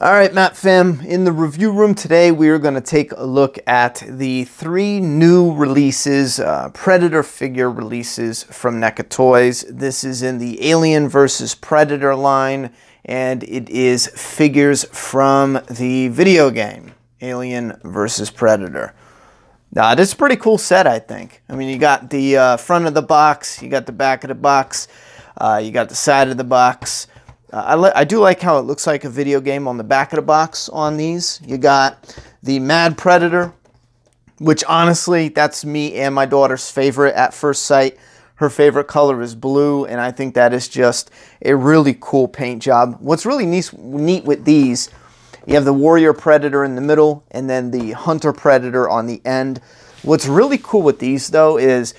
All right, Matt Fam, in the review room today, we are going to take a look at the 3 new releases, Predator figure releases from NECA Toys. This is in the Alien vs. Predator line, and it is figures from the video game, Alien vs. Predator. This is a pretty cool set, I think. I mean, you got the front of the box, you got the back of the box, you got the side of the box. I do like how it looks like a video game on the back of the box on these. You got the Mad Predator, which honestly, that's me and my daughter's favorite at first sight. Her favorite color is blue, and I think that is just a really cool paint job. What's really neat with these, you have the Warrior Predator in the middle, and then the Hunter Predator on the end. What's really cool with these, though, is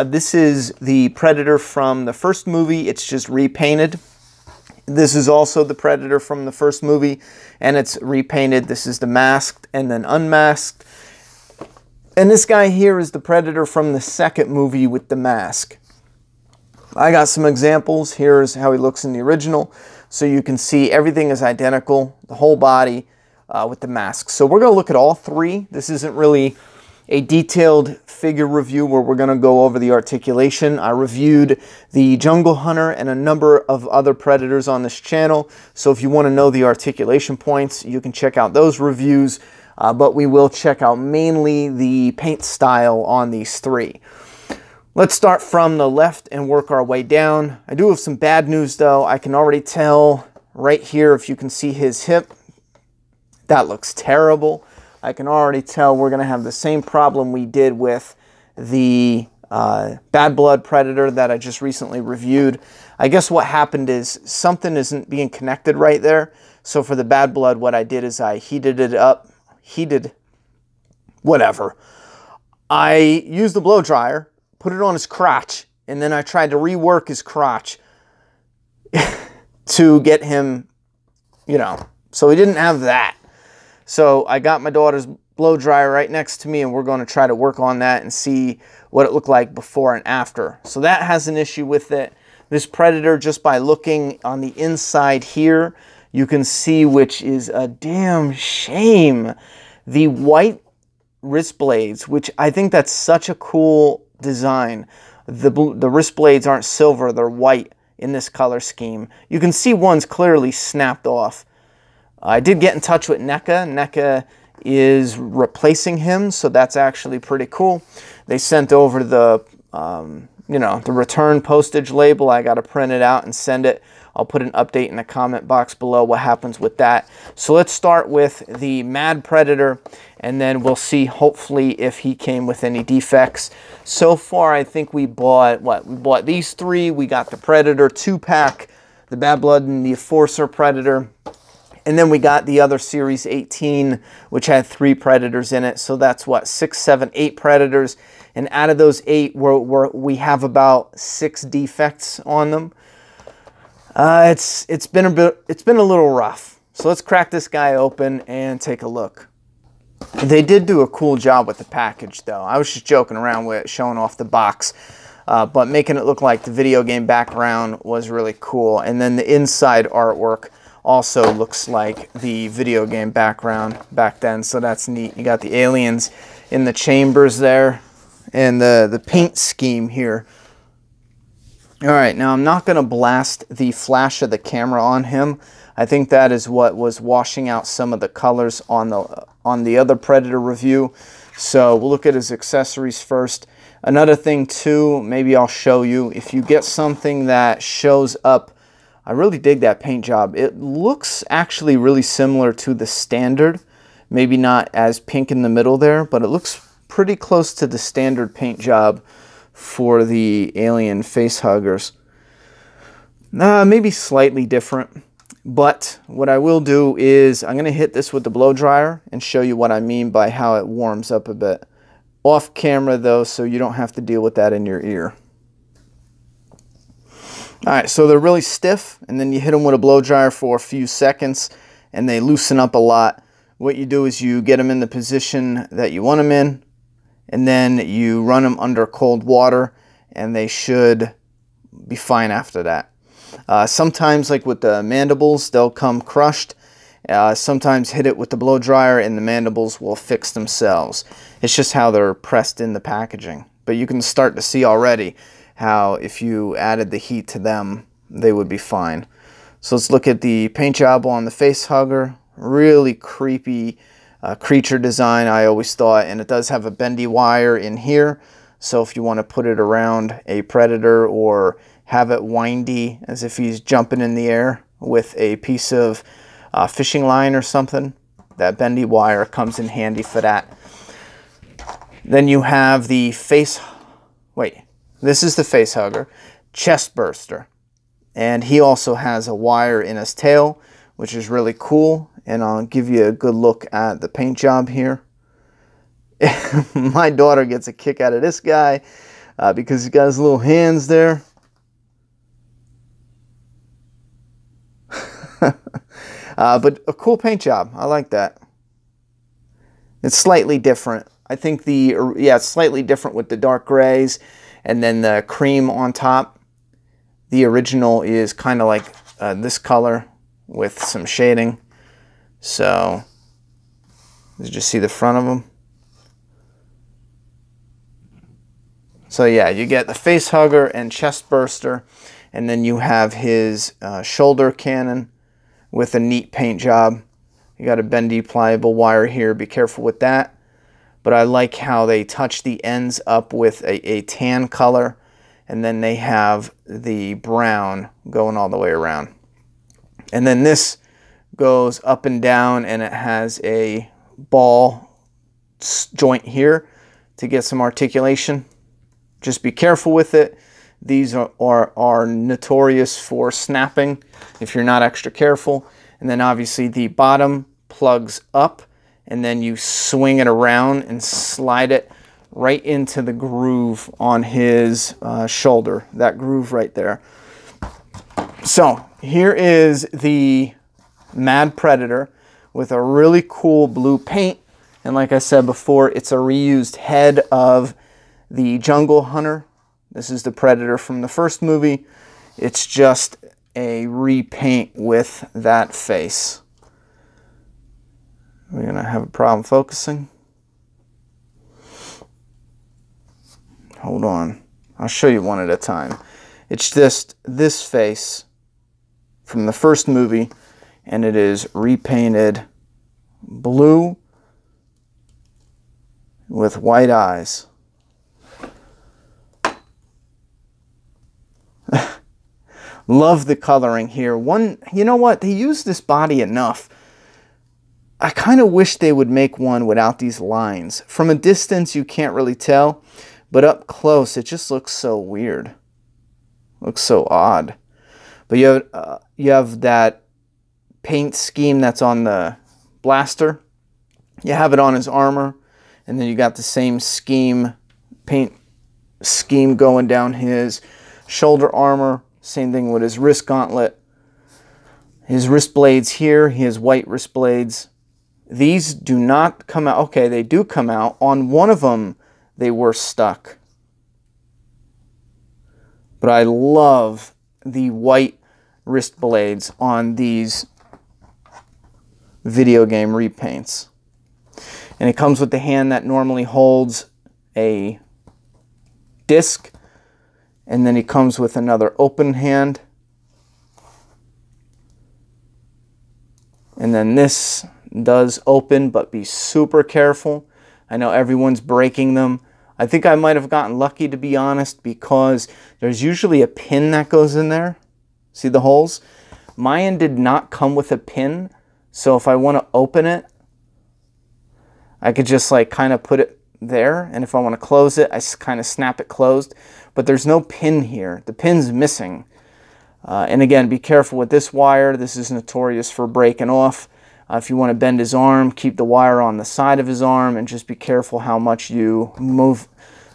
this is the Predator from the first movie. It's just repainted. This is also the Predator from the first movie, and it's repainted. This is the masked and then unmasked. And this guy here is the Predator from the second movie with the mask. I got some examples. Here's how he looks in the original. So you can see everything is identical, the whole body with the mask. So we're going to look at all 3. This isn't really a detailed figure review where we're going to go over the articulation. I reviewed the Jungle Hunter and a number of other Predators on this channel, so if you want to know the articulation points, you can check out those reviews, but we will check out mainly the paint style on these 3. Let's start from the left and work our way down. I do have some bad news, though. I can already tell right here, if you can see his hip, that looks terrible. I can already tell we're going to have the same problem we did with the Bad Blood Predator that I just recently reviewed. I guess what happened is something isn't being connected right there. So for the Bad Blood, what I did is I heated it up. Whatever. I used the blow dryer, put it on his crotch, and then I tried to rework his crotch to get him, so he didn't have that. So I got my daughter's blow dryer right next to me, and we're going to try to work on that and see what it looked like before and after. So that has an issue with it. This Predator, just by looking on the inside here, you can see, which is a damn shame, the white wrist blades, which I think that's such a cool design. The wrist blades aren't silver, they're white in this color scheme. You can see one's clearly snapped off. I did get in touch with NECA. NECA is replacing him, so that's actually pretty cool. They sent over the, the return postage label. I got to print it out and send it. I'll put an update in the comment box below what happens with that. So let's start with the Mad Predator, and then we'll see hopefully if he came with any defects. So far, I think we bought, we bought these 3. We got the Predator 2-pack, the Bad Blood and the Enforcer Predator. And then we got the other Series 18, which had 3 Predators in it. So that's what, 6, 7, 8 Predators. And out of those 8, we have about 6 defects on them. It's been a little rough. So let's crack this guy open and take a look. They did do a cool job with the package, though. I was just joking around with it, showing off the box. But making it look like the video game background was really cool. And then the inside artwork also looks like the video game background back then, so that's neat. You got the aliens in the chambers there, and the paint scheme here. All right, now I'm not going to blast the flash of the camera on him. I think that is what was washing out some of the colors on the other Predator review. So we'll look at his accessories first. Another thing too, maybe I'll show you, if you get something that shows up, I really dig that paint job. It looks actually really similar to the standard. Maybe not as pink in the middle there, but it looks pretty close to the standard paint job for the Alien face huggers. Maybe slightly different. But what I will do is I'm going to hit this with the blow dryer and show you what I mean by how it warms up a bit. Off camera though, so you don't have to deal with that in your ear. All right, so they're really stiff, and then you hit them with a blow dryer for a few seconds, and they loosen up a lot. What you do is you get them in the position that you want them in, and then you run them under cold water, and they should be fine after that. Sometimes, like with the mandibles, they'll come crushed, Sometimes hit it with the blow dryer and the mandibles will fix themselves. It's just how they're pressed in the packaging. But you can start to see already how if you added the heat to them, they would be fine. So let's look at the paint job on the face hugger. Really creepy creature design, I always thought, and it does have a bendy wire in here. So if you want to put it around a predator or have it windy as if he's jumping in the air with a piece of fishing line or something, that bendy wire comes in handy for that. Then you have the face, this is the face hugger, chest burster. And he also has a wire in his tail, which is really cool. And I'll give you a good look at the paint job here. My daughter gets a kick out of this guy because he's got his little hands there. But a cool paint job. I like that. It's slightly different. I think it's slightly different with the dark grays and then the cream on top. The original is kind of like this color with some shading. So, did you see the front of them? So yeah, you get the face hugger and chest burster, and then you have his shoulder cannon with a neat paint job. You got a bendy pliable wire here, be careful with that. But I like how they touch the ends up with a tan color, and then they have the brown going all the way around. And then this goes up and down, and it has a ball joint here to get some articulation. Just be careful with it. These are notorious for snapping if you're not extra careful. And then obviously the bottom plugs up, and then you swing it around and slide it right into the groove on his shoulder, that groove right there. So here is the Mad Predator with a really cool blue paint. And like I said before, it's a reused head of the Jungle Hunter. This is the Predator from the first movie. It's just a repaint with that face. We're going to have a problem focusing. Hold on. I'll show you one at a time. It's just this face from the first movie, and it is repainted blue with white eyes. Love the coloring here. You know what? They use this body enough. I kind of wish they would make one without these lines. From a distance, you can't really tell, but up close, it just looks so weird. Looks so odd. But you have that paint scheme that's on the blaster. You have it on his armor, and then you got the same paint scheme going down his shoulder armor. Same thing with his wrist gauntlet. His wrist blades here, he has white wrist blades. These do not come out. Okay, they do come out. On one of them, they were stuck. But I love the white wrist blades on these video game repaints. And it comes with the hand that normally holds a disc. And then he comes with another open hand. And then this does open, but be super careful. I know everyone's breaking them. I think I might have gotten lucky, to be honest, because there's usually a pin that goes in there. See the holes? Mine did not come with a pin. So if I want to open it, I could just like kind of put it there. And if I want to close it, I kind of snap it closed. But there's no pin here. The pin's missing. And again, be careful with this wire. This is notorious for breaking off. If you want to bend his arm, keep the wire on the side of his arm, and just be careful how much you move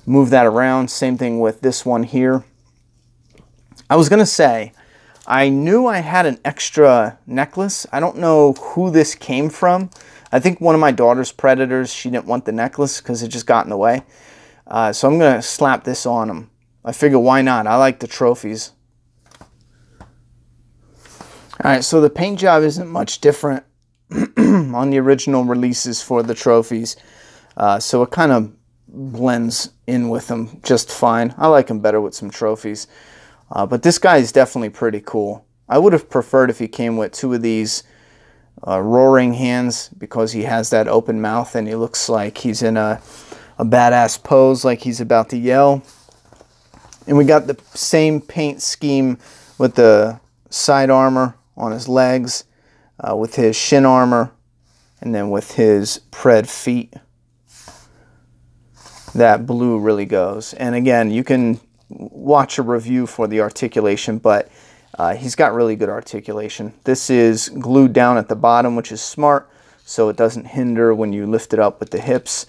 that around. Same thing with this one here. I was going to say, I knew I had an extra necklace. I don't know who this came from. I think one of my daughter's Predators, she didn't want the necklace because it just got in the way. So I'm going to slap this on him. I figure, why not? I like the trophies. Alright, so the paint job isn't much different on the original releases for the trophies. So it kind of blends in with them just fine. I like him better with some trophies. But this guy is definitely pretty cool. I would have preferred if he came with 2 of these roaring hands, because he has that open mouth and he looks like he's in a badass pose, like he's about to yell. And we got the same paint scheme with the side armor on his legs, with his shin armor, and then with his pred feet. That blue really goes. And again, you can watch a review for the articulation, but he's got really good articulation. This is glued down at the bottom, which is smart, so it doesn't hinder when you lift it up with the hips.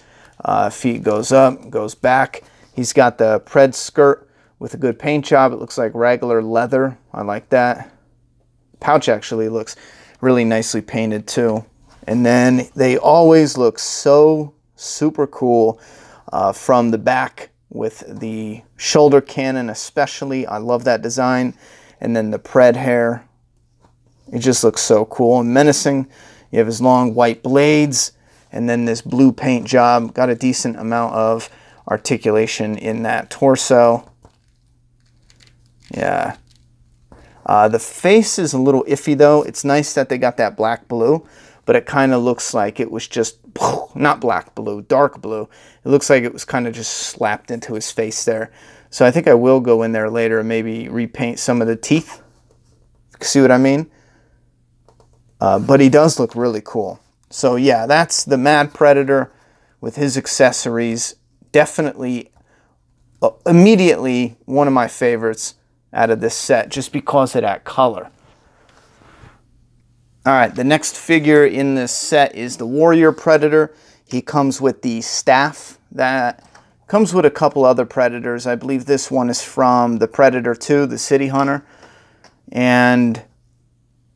Feet goes up, goes back. He's got the pred skirt with a good paint job. It looks like regular leather. I like that. Pouch actually looks really nicely painted too. And then they always look so super cool from the back with the shoulder cannon especially. I love that design. And then the pred hair. It just looks so cool and menacing. You have his long white blades, and then this blue paint job. Got a decent amount of articulation in that torso. Yeah. The face is a little iffy though. It's nice that they got that black blue, but it kind of looks like it was just, not black blue, dark blue. It looks like it was kind of just slapped into his face there. So I think I will go in there later and maybe repaint some of the teeth. See what I mean? But he does look really cool. So yeah, that's the Mad Predator with his accessories. Definitely, immediately one of my favorites out of this set, just because of that color. All right, the next figure in this set is the Warrior Predator. He comes with the staff that comes with a couple other Predators. I believe this one is from the Predator 2, the City Hunter, and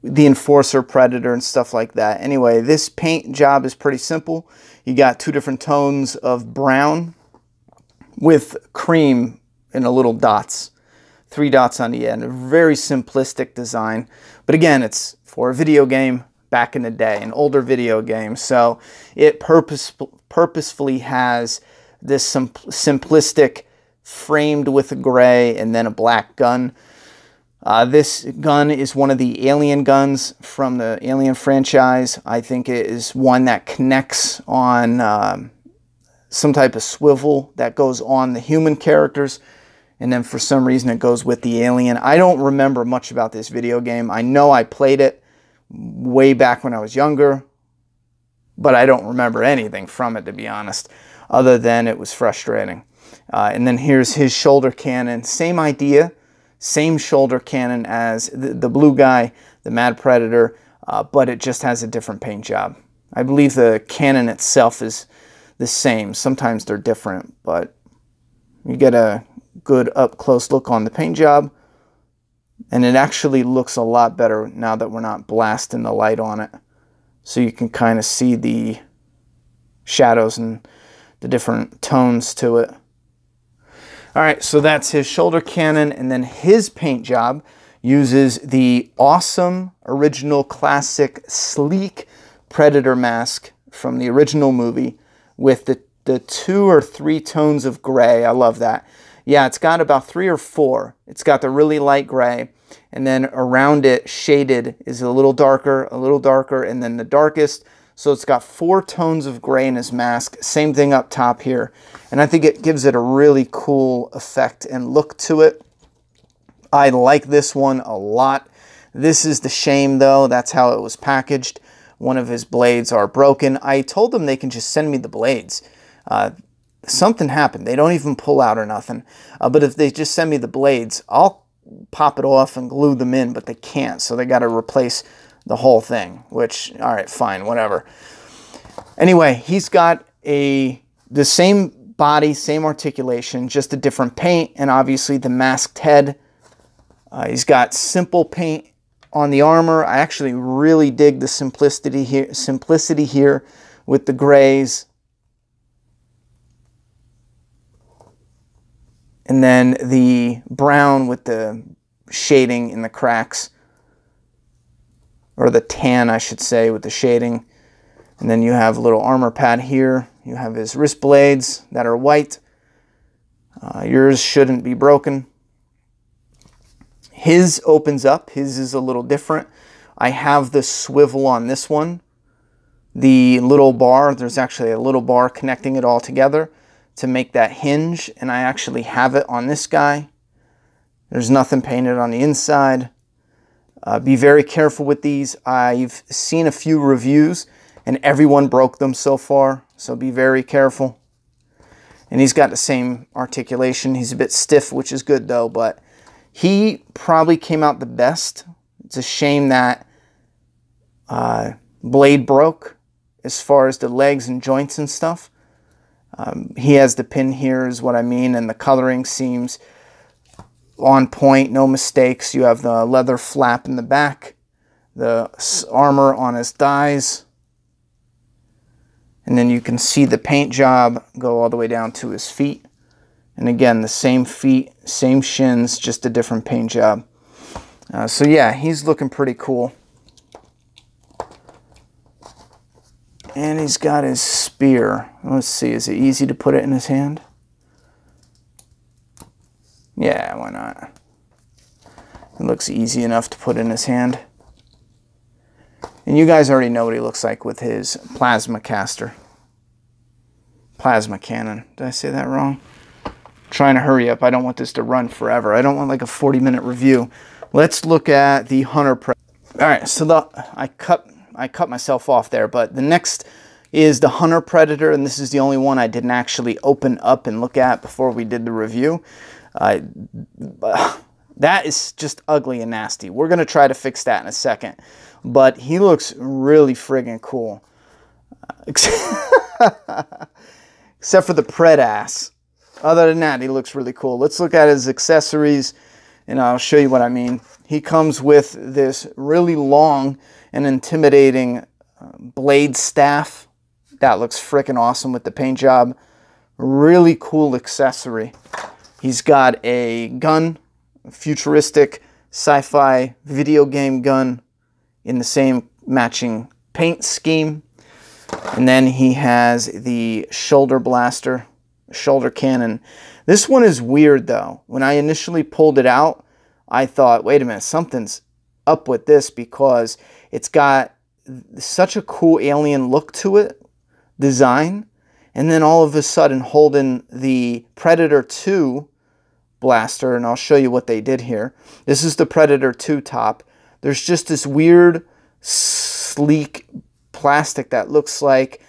the Enforcer Predator and stuff like that. Anyway, this paint job is pretty simple. You got 2 different tones of brown with cream in a little dots. 3 dots on the end. A very simplistic design. But again, it's for a video game back in the day, an older video game. So it purposefully has this simplistic framed with a gray and then a black gun. This gun is one of the Alien guns from the Alien franchise. I think it is one that connects on some type of swivel that goes on the human characters. And then for some reason it goes with the alien. I don't remember much about this video game. I know I played it way back when I was younger, but I don't remember anything from it, to be honest, other than it was frustrating. And then here's his shoulder cannon. Same idea, same shoulder cannon as the blue guy, the Mad Predator, but it just has a different paint job. I believe the cannon itself is the same. Sometimes they're different, but you get a good up close look on the paint job, and it actually looks a lot better now that we're not blasting the light on it, so you can kind of see the shadows and the different tones to it. All right, so that's his shoulder cannon, and then his paint job uses the awesome original classic sleek Predator mask from the original movie with the 2 or 3 tones of gray. I love that. Yeah, it's got about 3 or 4. It's got the really light gray, and then around it, shaded, is a little darker, and then the darkest. So it's got 4 tones of gray in his mask. Same thing up top here. And I think it gives it a really cool effect and look to it. I like this one a lot. This is the shame, though. That's how it was packaged. One of his blades are broken. I told them they can just send me the blades. Something happened. They don't even pull out or nothing. But if they just send me the blades, I'll pop it off and glue them in, but they can't. So they got to replace the whole thing, which, all right, fine, whatever. Anyway, he's got the same body, same articulation, just a different paint, and obviously the masked head. He's got simple paint on the armor. I actually really dig the simplicity here with the grays. And then the brown with the shading in the cracks. or the tan, I should say, with the shading. And then you have a little armor pad here. You have his wrist blades that are white. Yours shouldn't be broken. His opens up. His is a little different. I have the swivel on this one. The little bar, there's actually a little bar connecting it all together to make that hinge, and I actually have it on this guy. There's nothing painted on the inside. Be very careful with these. I've seen a few reviews and everyone broke them so far, so be very careful. And he's got the same articulation. He's a bit stiff, which is good though, but he probably came out the best. It's a shame that blade broke as far as the legs and joints and stuff. He has the pin here is what I mean, and the coloring seems on point, no mistakes. You have the leather flap in the back, the armor on his thighs, and then you can see the paint job go all the way down to his feet. And again, the same feet, same shins, just a different paint job. So yeah, he's looking pretty cool. And he's got his spear. Let's see, is it easy to put it in his hand? Yeah, why not? It looks easy enough to put in his hand. And you guys already know what he looks like with his plasma caster. Plasma cannon. Did I say that wrong? I'm trying to hurry up. I don't want this to run forever. I don't want like a 40-minute review. Let's look at the Hunter Predator. All right, so I cut myself off there, but the next is the Hunter Predator, and this is the only one I didn't actually open up and look at before we did the review. That is just ugly and nasty. We're going to try to fix that in a second. But he looks really friggin' cool. Except for the pred ass. Other than that, he looks really cool. Let's look at his accessories, and I'll show you what I mean. He comes with this really long and intimidating blade staff. That looks frickin' awesome with the paint job. Really cool accessory. He's got a gun, a futuristic sci-fi video game gun in the same matching paint scheme. And then he has the shoulder blaster, shoulder cannon. This one is weird though. When I initially pulled it out, I thought, wait a minute, something's up with this because it's got such a cool alien look to it, design. And then all of a sudden holding the Predator 2 blaster, and I'll show you what they did here. This is the Predator 2 top. There's just this weird, sleek plastic that looks like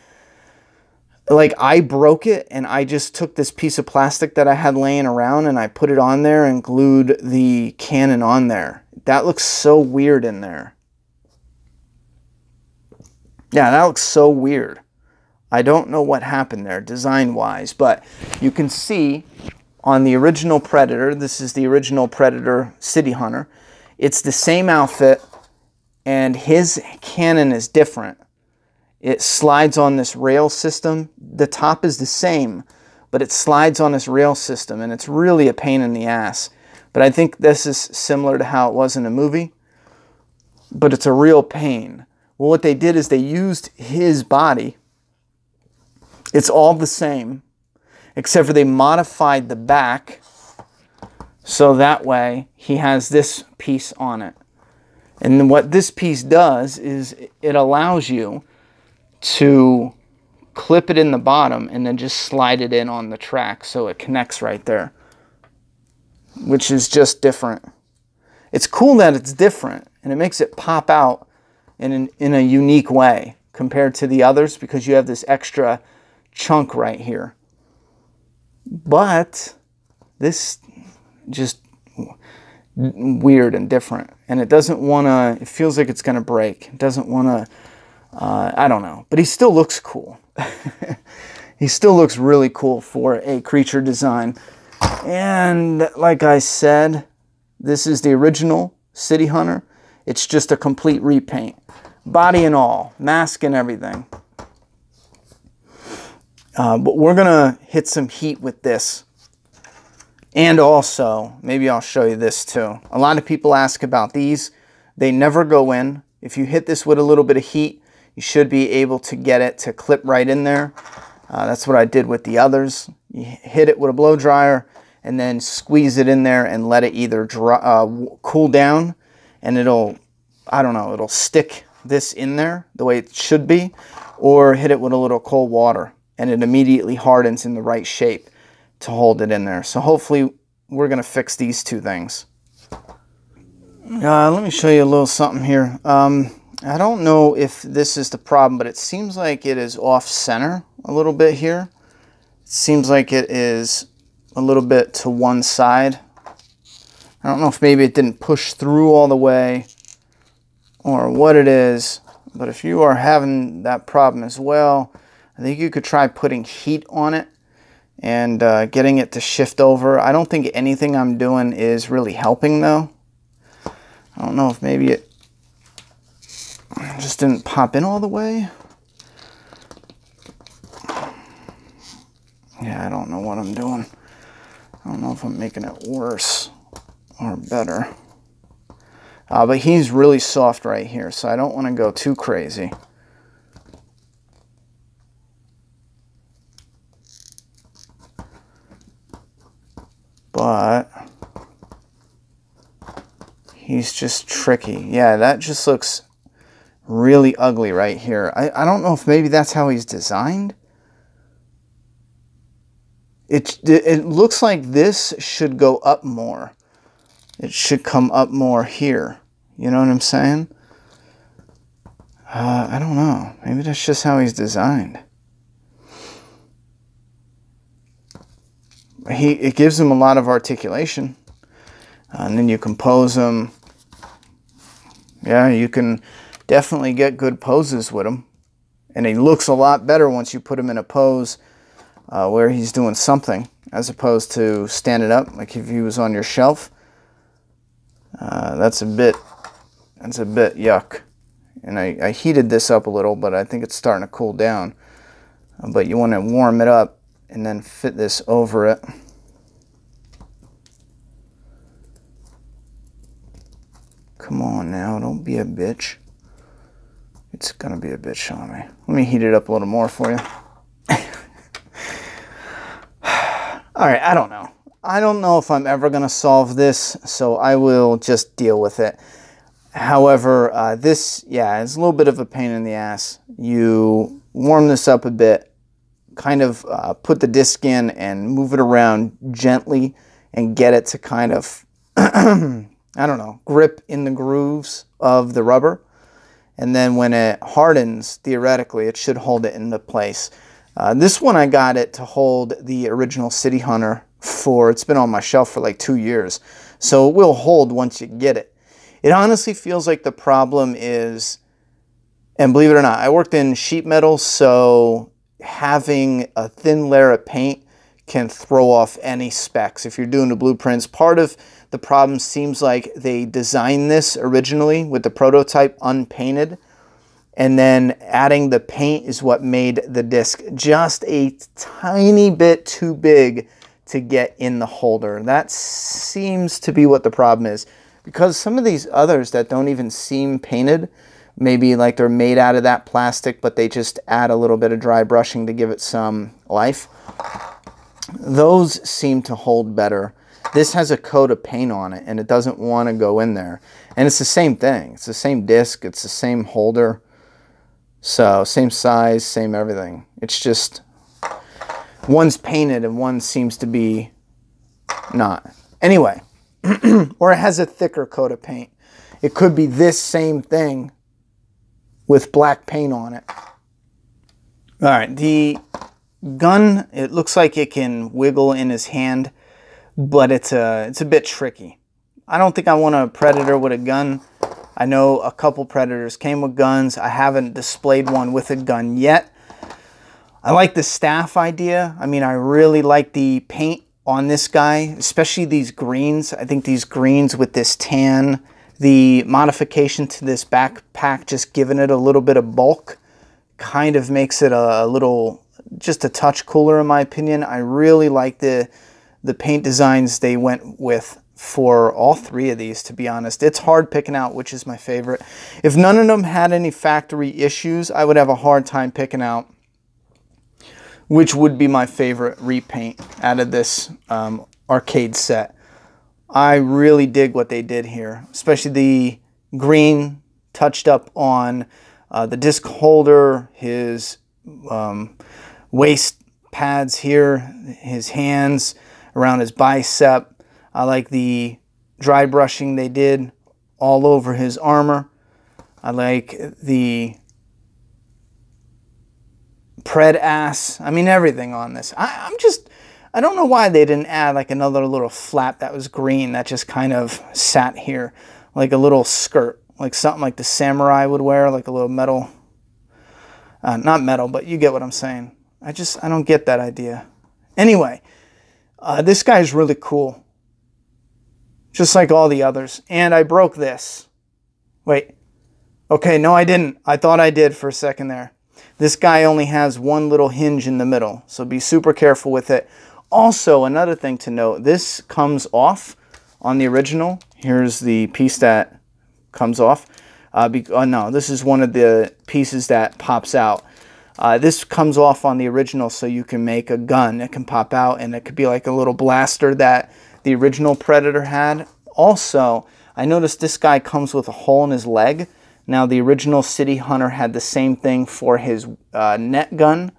I broke it, and I just took this piece of plastic that I had laying around and I put it on there and glued the cannon on there. That looks so weird in there. Yeah, that looks so weird. I don't know what happened there design-wise, but you can see on the original Predator, this is the original Predator City Hunter, it's the same outfit, and his cannon is different. It slides on this rail system. The top is the same, but it slides on this rail system, and it's really a pain in the ass. But I think this is similar to how it was in the movie, but it's a real pain. Well, what they did is they used his body. It's all the same, except for they modified the back so that way he has this piece on it. And what this piece does is it allows you to clip it in the bottom and then just slide it in on the track so it connects right there, which is just different. It's cool that it's different, and it makes it pop out in a unique way compared to the others because you have this extra chunk right here. But this just weird and different, and it doesn't want to, it feels like it's going to break. It doesn't want to, I don't know, but he still looks cool. He still looks really cool for a creature design. And like I said, this is the original City Hunter. It's just a complete repaint, body and all, mask and everything. But we're gonna hit some heat with this. And also, maybe I'll show you this too. A lot of people ask about these. They never go in. If you hit this with a little bit of heat, you should be able to get it to clip right in there. That's what I did with the others. You hit it with a blow dryer and then squeeze it in there and let it either cool down, and it'll, I don't know, it'll stick this in there the way it should be, or hit it with a little cold water and it immediately hardens in the right shape to hold it in there. So hopefully we're going to fix these two things. Let me show you a little something here. I don't know if this is the problem, but it seems like it is off center a little bit here. It seems like it is a little bit to one side. I don't know if maybe it didn't push through all the way or what it is, but if you are having that problem as well, I think you could try putting heat on it and getting it to shift over. I don't think anything I'm doing is really helping though. I don't know if maybe it just didn't pop in all the way. Yeah, I don't know what I'm doing. I don't know if I'm making it worse or better. But he's really soft right here, so I don't want to go too crazy. But he's just tricky. Yeah, that just looks really ugly right here. I don't know if maybe that's how he's designed. It looks like this should go up more. It should come up more here. You know what I'm saying? I don't know. Maybe that's just how he's designed. It gives him a lot of articulation. And then you can pose him. Yeah, you can definitely get good poses with him. And he looks a lot better once you put him in a pose where he's doing something, as opposed to standing up, like if he was on your shelf. That's a bit yuck. And I heated this up a little, but I think it's starting to cool down. But you want to warm it up and then fit this over it. Come on now, don't be a bitch. It's gonna be a bitch on me. Let me heat it up a little more for you. Alright, I don't know. I don't know if I'm ever gonna solve this, so I will just deal with it. However, this, yeah, it's a little bit of a pain in the ass. You warm this up a bit, kind of put the disc in and move it around gently and get it to kind of, I don't know, grip in the grooves of the rubber. And then when it hardens, theoretically, it should hold it into place. This one, I got it to hold the original City Hunter for, it's been on my shelf for like 2 years. So it will hold once you get it. It honestly feels like the problem is, and believe it or not, I worked in sheet metal, so having a thin layer of paint can throw off any specs. If you're doing the blueprints, part of the problem seems like they designed this originally with the prototype unpainted, and then adding the paint is what made the disc just a tiny bit too big to get in the holder. That seems to be what the problem is, because some of these others that don't even seem painted, maybe like they're made out of that plastic, but they just add a little bit of dry brushing to give it some life. Those seem to hold better. This has a coat of paint on it, and it doesn't want to go in there. And it's the same thing. It's the same disc. It's the same holder. So, same size, same everything. It's just, one's painted and one seems to be not. Anyway, or it has a thicker coat of paint. It could be this same thing with black paint on it. All right, the gun, it looks like it can wiggle in his hand, but it's a bit tricky. I don't think I want a Predator with a gun. I know a couple Predators came with guns. I haven't displayed one with a gun yet. I like the staff idea. I mean, I really like the paint on this guy, especially these greens. I think these greens with this tan, the modification to this backpack, just giving it a little bit of bulk, kind of makes it a little, just a touch cooler in my opinion. I really like the paint designs they went with for all three of these, to be honest. It's hard picking out which is my favorite. If none of them had any factory issues, I would have a hard time picking out which would be my favorite repaint out of this arcade set. I really dig what they did here, especially the green touched up on the disc holder, his waist pads here, his hands around his bicep. I like the dry brushing they did all over his armor. I like the pred ass. I mean, everything on this. I don't know why they didn't add like another little flap that was green that just kind of sat here, like a little skirt, like something like the samurai would wear, like a little metal, not metal, but you get what I'm saying. I don't get that idea. Anyway, this guy's really cool, just like all the others. And I broke this. Wait. Okay, no, I didn't. I thought I did for a second there. This guy only has one little hinge in the middle, so be super careful with it. Also, another thing to note, this comes off on the original. Here's the piece that comes off. No, this is one of the pieces that pops out. This comes off on the original so you can make a gun. It can pop out, and it could be like a little blaster that the original Predator had. Also, I noticed this guy comes with a hole in his leg. Now, the original City Hunter had the same thing for his net gun.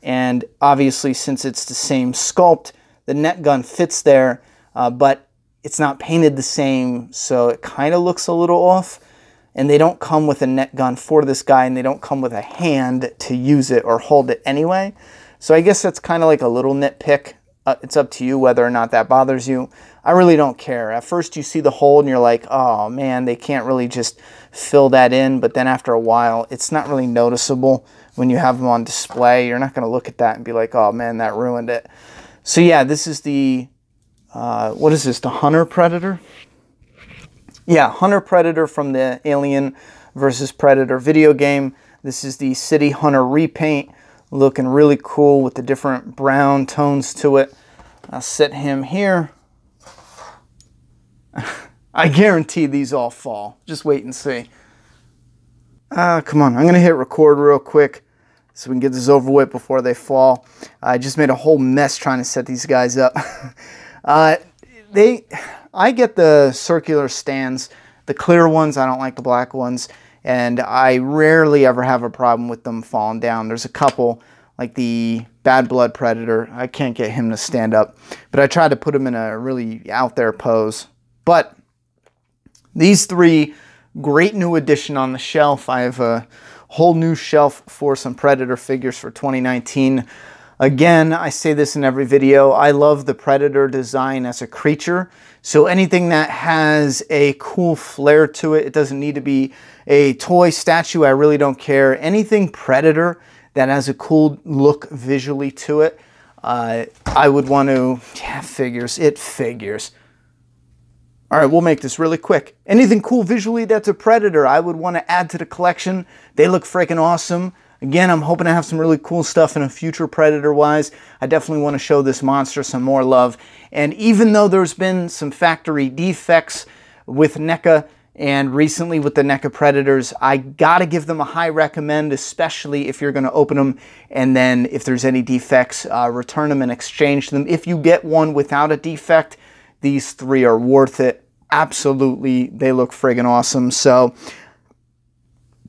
And obviously, since it's the same sculpt, the net gun fits there, but it's not painted the same, so it kind of looks a little off. And they don't come with a net gun for this guy, and they don't come with a hand to use it or hold it anyway. So I guess that's kind of like a little nitpick. It's up to you whether or not that bothers you. I really don't care. At first you see the hole and you're like, oh man, they can't really just fill that in. But then after a while, it's not really noticeable when you have them on display. You're not going to look at that and be like, oh man, that ruined it. So yeah, this is the, what is this, the Hunter Predator? Yeah, Hunter Predator from the Alien versus Predator video game. This is the City Hunter repaint, looking really cool with the different brown tones to it. I'll set him here. I guarantee these all fall. Just wait and see. Come on, I'm going to hit record real quick so we can get this over with before they fall. I just made a whole mess trying to set these guys up. I get the circular stands, the clear ones. I don't like the black ones. And I rarely ever have a problem with them falling down. There's a couple, like the Bad Blood Predator. I can't get him to stand up. But I tried to put him in a really out there pose. But these three, great new addition on the shelf. I have a whole new shelf for some Predator figures for 2019. Again, I say this in every video, I love the Predator design as a creature. So anything that has a cool flair to it, it doesn't need to be a toy statue, I really don't care. Anything Predator that has a cool look visually to it, I would want to, yeah, figures, it figures. All right, we'll make this really quick. Anything cool visually that's a Predator, I would want to add to the collection. They look freaking awesome. Again, I'm hoping to have some really cool stuff in a future Predator-wise. I definitely want to show this monster some more love. And even though there's been some factory defects with NECA and recently with the NECA Predators, I gotta give them a high recommend, especially if you're gonna open them, and then if there's any defects, return them and exchange them. If you get one without a defect, these three are worth it. Absolutely, they look friggin' awesome. So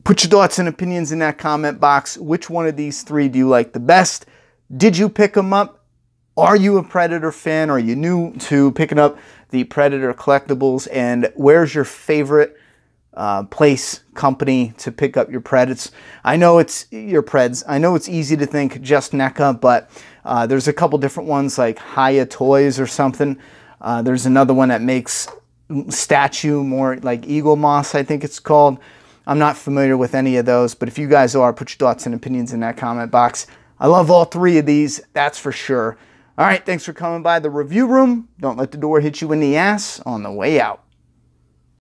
put your thoughts and opinions in that comment box. Which one of these three do you like the best? Did you pick them up? Are you a Predator fan? Are you new to picking up the Predator collectibles? And where's your favorite company to pick up your Preds? I know it's your Preds. I know it's easy to think just NECA, but there's a couple different ones like Haya Toys or something. There's another one that makes statue, more like Eagle Moss, I think it's called. I'm not familiar with any of those, but if you guys are, put your thoughts and opinions in that comment box. I love all three of these, that's for sure. All right, thanks for coming by the review room. Don't let the door hit you in the ass on the way out.